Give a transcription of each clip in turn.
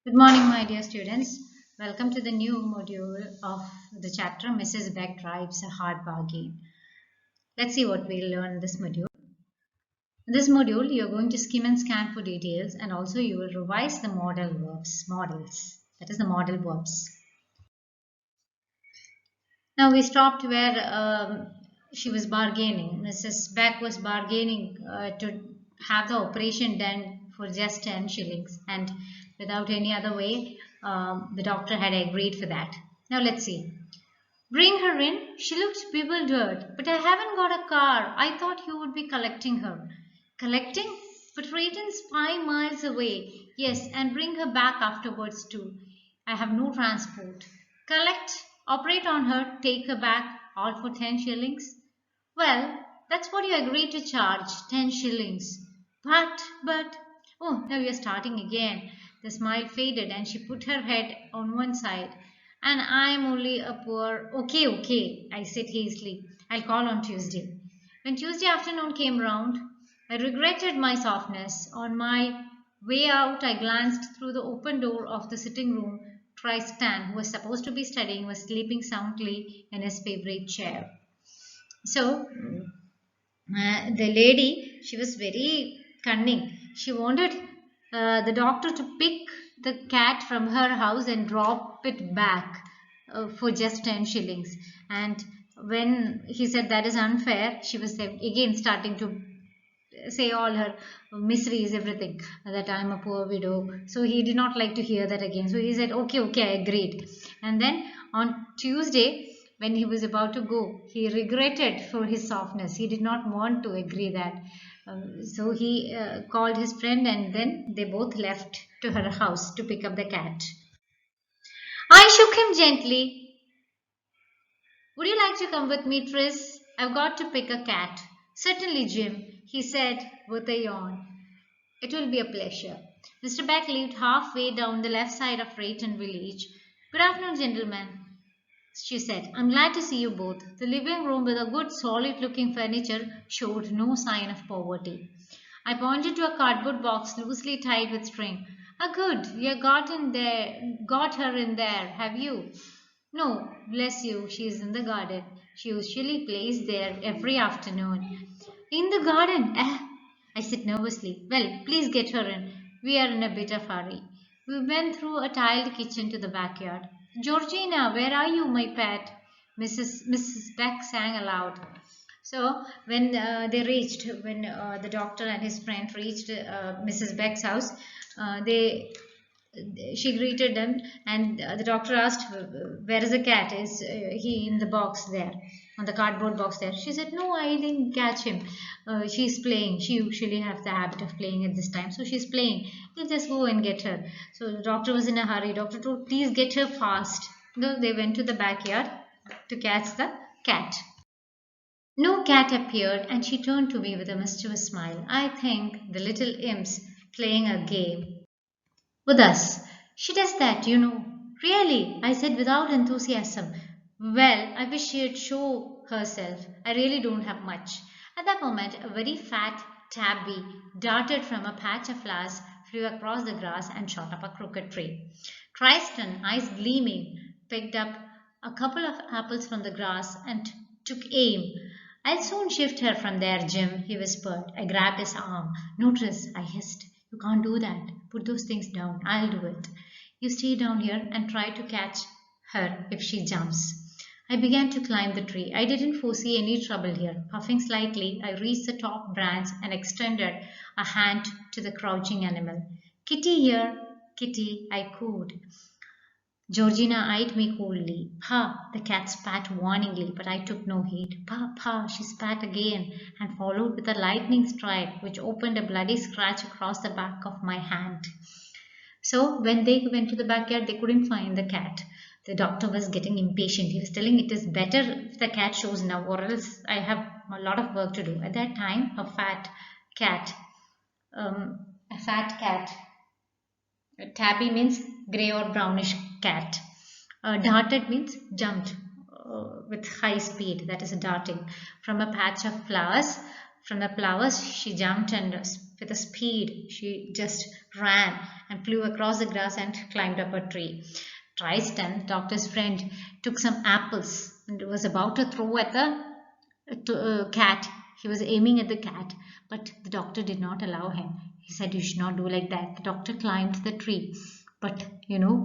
Good morning, my dear students. Welcome to the new module of the chapter Mrs. Beck Drives a Hard Bargain. Let's see what we'll learn in this module. In this module, you're going to skim and scan for details and also you will revise the models. That is the model verbs. Now we stopped where she was bargaining. Mrs. Beck was bargaining to have the operation done for just 10 shillings, and without any other way, the doctor had agreed for that. Now let's see. Bring her in. She looks bewildered. But I haven't got a car. I thought you would be collecting her. Collecting? But Rayton's 5 miles away. Yes, and bring her back afterwards too. I have no transport. Collect, operate on her, take her back, all for 10 shillings. Well, that's what you agreed to charge, 10 shillings. But, oh, now you're starting again. The smile faded and she put her head on one side. And I'm only a poor. Okay, I said hastily. I'll call on Tuesday. When Tuesday afternoon came round, I regretted my softness. On my way out, I glanced through the open door of the sitting room. Tristan, who was supposed to be studying, was sleeping soundly in his favorite chair. So, the lady, she was very cunning. She wanted the doctor to pick the cat from her house and drop it back for just 10 shillings. And when he said that is unfair, she was again starting to say all her miseries, everything, that I'm a poor widow. So he did not like to hear that again. So he said, okay, I agreed. And then on Tuesday, when he was about to go, he regretted for his softness. He did not want to agree that. So he called his friend and then they both left to her house to pick up the cat. I shook him gently. Would you like to come with me, Tris? I've got to pick a cat. Certainly, Jim, he said with a yawn. It will be a pleasure. Mr. Beck lived halfway down the left side of Rayton village. Good afternoon, gentlemen, she said. I'm glad to see you both. The living room with a good solid looking furniture showed no sign of poverty. I pointed to a cardboard box loosely tied with string. Ah, good, you got her in there, have you? No, bless you, she is in the garden. She usually plays there every afternoon. In the garden? I said nervously. Well, please get her in. We are in a bit of hurry. We went through a tiled kitchen to the backyard. Georgina, where are you, my pet? Mrs. Beck sang aloud. So when the doctor and his friend reached Mrs. Beck's house, they she greeted them, and the doctor asked, where is the cat? Is he in the box there, on the cardboard box there? She said, no, I didn't catch him. She's playing. She usually have the habit of playing at this time, so she's playing. You just go and get her. So the doctor was in a hurry. Doctor told, please get her fast. No, they went to the backyard to catch the cat. No cat appeared, and she turned to me with a mischievous smile. I think the little imp's playing a game with us. She does that, you know. Really, I said without enthusiasm. Well, I wish she'd show herself. I really don't have much. At that moment, a very fat tabby darted from a patch of flowers, flew across the grass, and shot up a crooked tree. Tristan, eyes gleaming, picked up a couple of apples from the grass and took aim. I'll soon shift her from there, Jim, he whispered. I grabbed his arm. No, Tris, I hissed. You can't do that. Put those things down. I'll do it. You stay down here and try to catch her if she jumps. I began to climb the tree. I didn't foresee any trouble here. Puffing slightly, I reached the top branch and extended a hand to the crouching animal. Kitty here, Kitty, I cooed. Georgina eyed me coldly. Pa, the cat spat warningly, but I took no heed. Pa, she spat again and followed with a lightning strike which opened a bloody scratch across the back of my hand. So when they went to the backyard, they couldn't find the cat. The doctor was getting impatient. He was telling it is better if the cat shows now, or else I have a lot of work to do. At that time, cat, a fat cat, tabby means grey or brownish cat. Darted means jumped with high speed, that is darting, from a patch of flowers. From the flowers, she jumped and With a speed, she just ran and flew across the grass and climbed up a tree. Twice done, doctor's friend took some apples and was about to throw at the cat. He was aiming at the cat, but the doctor did not allow him. He said, "You should not do like that." The doctor climbed the tree, but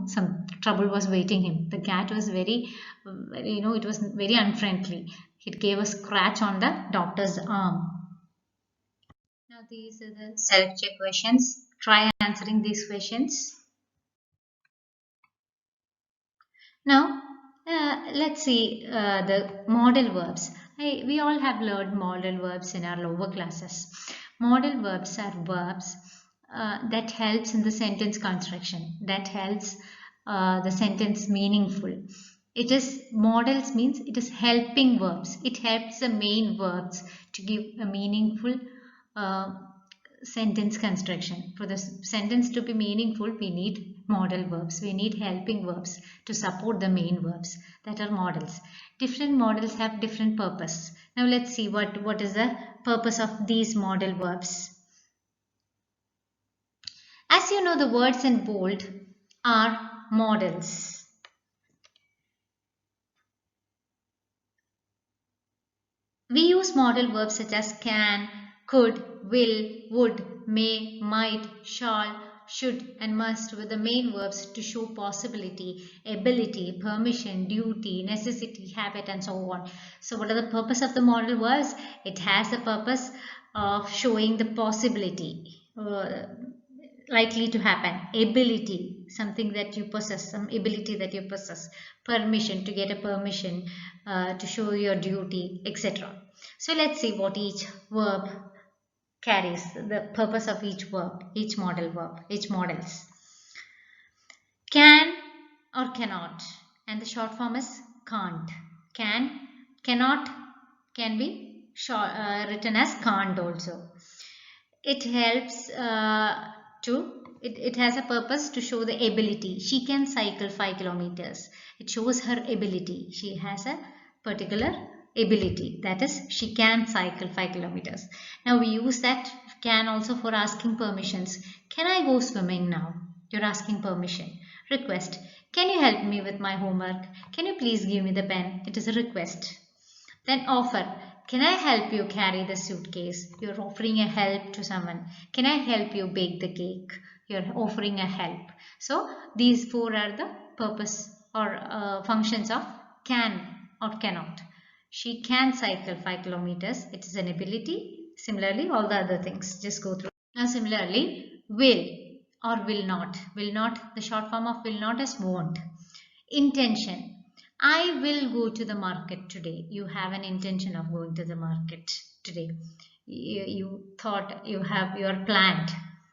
some trouble was waiting him. The cat was it was very unfriendly. It gave a scratch on the doctor's arm. Now, these are the self check questions. Try answering these questions. Now, let's see the modal verbs. We all have learned modal verbs in our lower classes. Modal verbs are verbs that helps in the sentence construction, that helps the sentence meaningful. It is modals means it is helping verbs. It helps the main verbs to give a meaningful uh, sentence construction. For the sentence to be meaningful, we need modal verbs. We need helping verbs to support the main verbs that are modals. Different modals have different purpose. Now let's see what is the purpose of these modal verbs. As you know, the words in bold are modals. We use modal verbs such as can, could, will, would, may, might, shall, should and must with the main verbs to show possibility, ability, permission, duty, necessity, habit and so on. So what are the purpose of the modal verbs? It has the purpose of showing the possibility, likely to happen, ability, something that you possess, some ability that you possess, permission, to get a permission, to show your duty, etc. So let's see what each verb carries, the purpose of each verb, each modal verb, each modals. Can or cannot, and the short form is can't. Can, cannot, can be written as can't also. It helps it has a purpose to show the ability. She can cycle 5 kilometers. It shows her ability. She has a particular ability, that is she can cycle 5 kilometers. Now we use that can also for asking permissions. Can I go swimming now? You're asking permission. Request, can you help me with my homework? Can you please give me the pen? It is a request. Then offer, can I help you carry the suitcase? You're offering a help to someone. Can I help you bake the cake? You're offering a help. So these four are the purpose or functions of can or cannot. She can cycle 5 kilometers. It is an ability. Similarly, all the other things. Just go through. Now similarly, will or will not. Will not, the short form of will not is won't. Intention. I will go to the market today. You have an intention of going to the market today. You thought you have planned.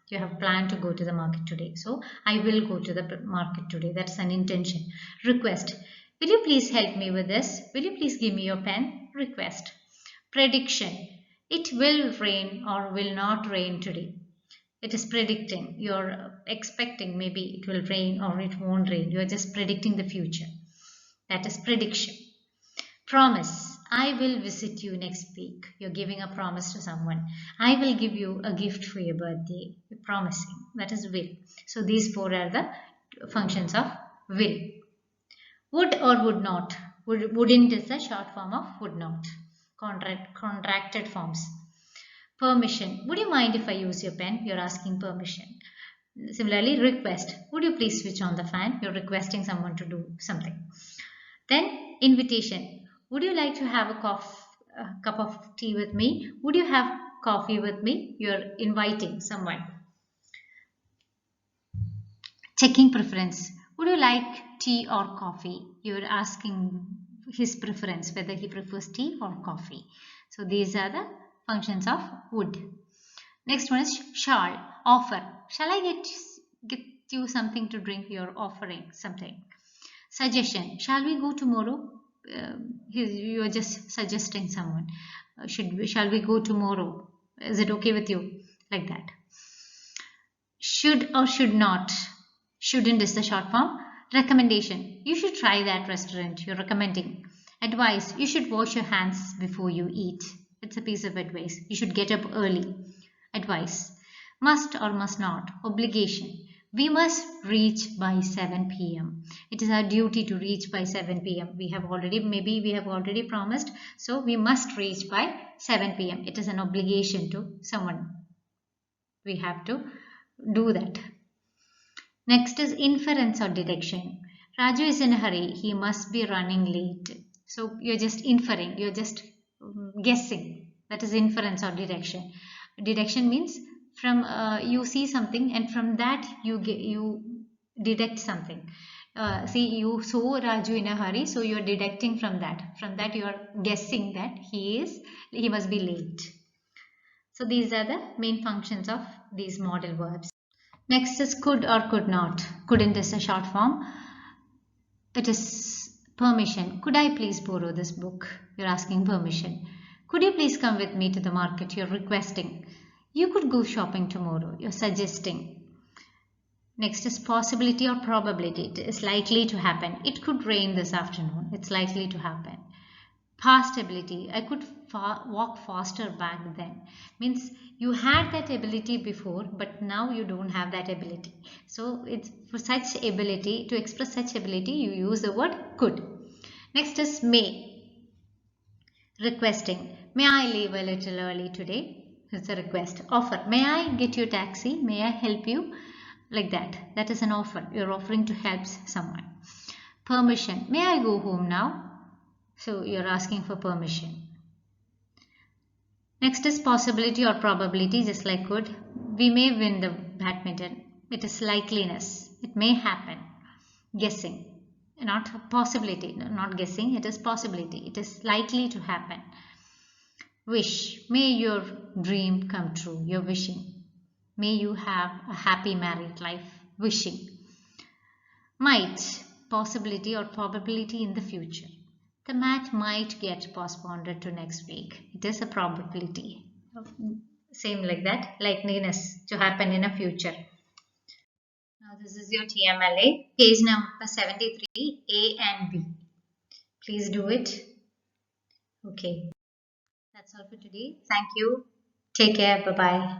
You have planned to go to the market today. So I will go to the market today. That's an intention. Request. Will you please help me with this? Will you please give me your pen? Request. Prediction. It will rain or will not rain today. It is predicting. You're expecting maybe it will rain or it won't rain. You're just predicting the future. That is prediction. Promise. I will visit you next week. You're giving a promise to someone. I will give you a gift for your birthday. You're promising. That is will. So these four are the functions of will. Would or would not. Wouldn't is the short form of would not. Contracted forms. Permission. Would you mind if I use your pen? You're asking permission. Similarly, request. Would you please switch on the fan? You're requesting someone to do something. Then invitation. Would you like to have a cup of tea with me? Would you have coffee with me? You're inviting someone. Checking preference. Would you like tea or coffee? You're asking his preference, whether he prefers tea or coffee. So these are the functions of would. Next one is shall. Offer. Shall I get you something to drink? You're offering something. Suggestion. Shall we go tomorrow? You are just suggesting someone. Shall we go tomorrow? Is it okay with you? Like that. Should or should not. Shouldn't is the short form. Recommendation. You should try that restaurant. You're recommending. Advice. You should wash your hands before you eat. It's a piece of advice. You should get up early. Advice. Must or must not. Obligation. We must reach by 7 p.m. It is our duty to reach by 7 p.m. Maybe we have already promised, so we must reach by 7 p.m. It is an obligation to someone. We have to do that. Next is inference or deduction. Raju is in a hurry. He must be running late. So you're just inferring, you're just guessing. That is inference or deduction. Deduction means from you see something and from that you deduct something. See, you saw Raju in a hurry, so you're deducting from that. From that, you are guessing that he must be late. So these are the main functions of these modal verbs. Next is could or could not. Couldn't is a short form. It is permission. Could I please borrow this book? You're asking permission. Could you please come with me to the market? You're requesting. You could go shopping tomorrow. You're suggesting. Next is possibility or probability. It is likely to happen. It could rain this afternoon. It's likely to happen. Past ability. I could walk faster back then. Means you had that ability before, but now you don't have that ability. So it's for such ability, to express such ability, you use the word could. Next is may. Requesting. May I leave a little early today? It's a request. Offer. May I get you a taxi? May I help you? Like that. That is an offer. You're offering to help someone. Permission. May I go home now? So you're asking for permission. Next is possibility or probability, just like could. We may win the badminton. It is likeliness. It may happen. Guessing. Not possibility, not guessing. It is possibility. It is likely to happen. Wish. May your dream come true. You're wishing. May you have a happy married life. Wishing. Might. Possibility or probability in the future. The match might get postponed to next week. It is a probability. Same like that, likeliness to happen in a future. Now this is your TMLA, page number 73, A and B. Please do it. Okay. That's all for today. Thank you. Take care. Bye-bye.